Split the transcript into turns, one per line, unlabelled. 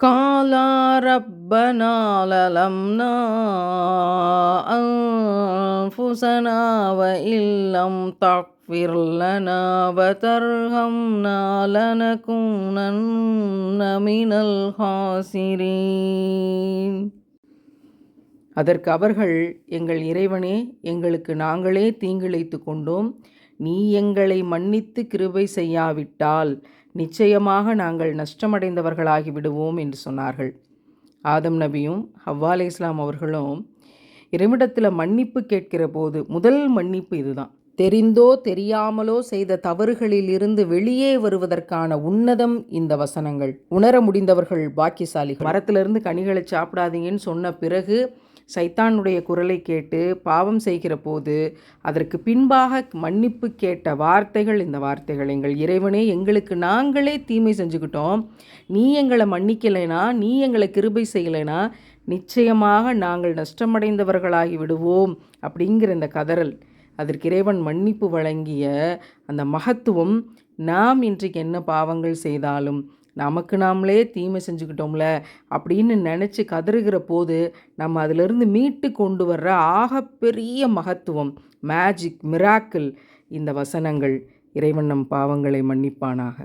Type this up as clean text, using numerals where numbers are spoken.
قالا ربنا ظلمنا أنفسنا وإن لم تغفر لنا وترحمنا لنكونن من الخاسرين. அதற்கு அவர்கள், எங்கள் இறைவனே, எங்களுக்கு நாங்களே தீங்கிழைத்து கொண்டோம். நீ எங்களை மன்னித்து கிருபை செய்யாவிட்டால் நிச்சயமாக நாங்கள் நஷ்டமடைந்தவர்களாகி விடுவோம் என்று சொன்னார்கள். ஆதம் நபியும் ஹவ்வா அலைஹிஸ்ஸலாம் அவர்களும் இறைவனிடத்தில் மன்னிப்பு கேட்கிற போது முதல் மன்னிப்பு இதுதான். தெரிந்தோ தெரியாமலோ செய்த தவறுகளில் இருந்து வெளியே வருவதற்கான உன்னதம் இந்த வசனங்கள். உணர முடிந்தவர்கள் பாக்கியசாலிகள். மரத்திலிருந்து கனிகளை சாப்பிடாதீங்கன்னு சொன்ன பிறகு சைத்தானுடைய குரலை கேட்டு பாவம் செய்கிற போது அதற்கு பின்பாக மன்னிப்பு கேட்ட வார்த்தைகள் இந்த வார்த்தைகள். எங்கள் இறைவனே, எங்களுக்கு நாங்களே தீமை செஞ்சுக்கிட்டோம், நீ எங்களை மன்னிக்கலைனா, நீ எங்களை கிருபை செய்யலைனா நிச்சயமாக நாங்கள் நஷ்டமடைந்தவர்களாகி விடுவோம் அப்படிங்கிற இந்த கதறல். அதற்கு இறைவன் மன்னிப்பு வழங்கிய அந்த மகத்துவம். நாம் இன்றைக்கு என்ன பாவங்கள் செய்தாலும் நமக்கு நாமளே தீமை செஞ்சுக்கிட்டோம்ல அப்படின்னு நினச்சி கதறுகிற போது நம்ம அதிலிருந்து மீட்டு கொண்டு வர்ற ஆகப்பெரிய மகத்துவம், மேஜிக், மிராக்கிள் இந்த வசனங்கள். இறைவன் நம் பாவங்களை மன்னிப்பானாக.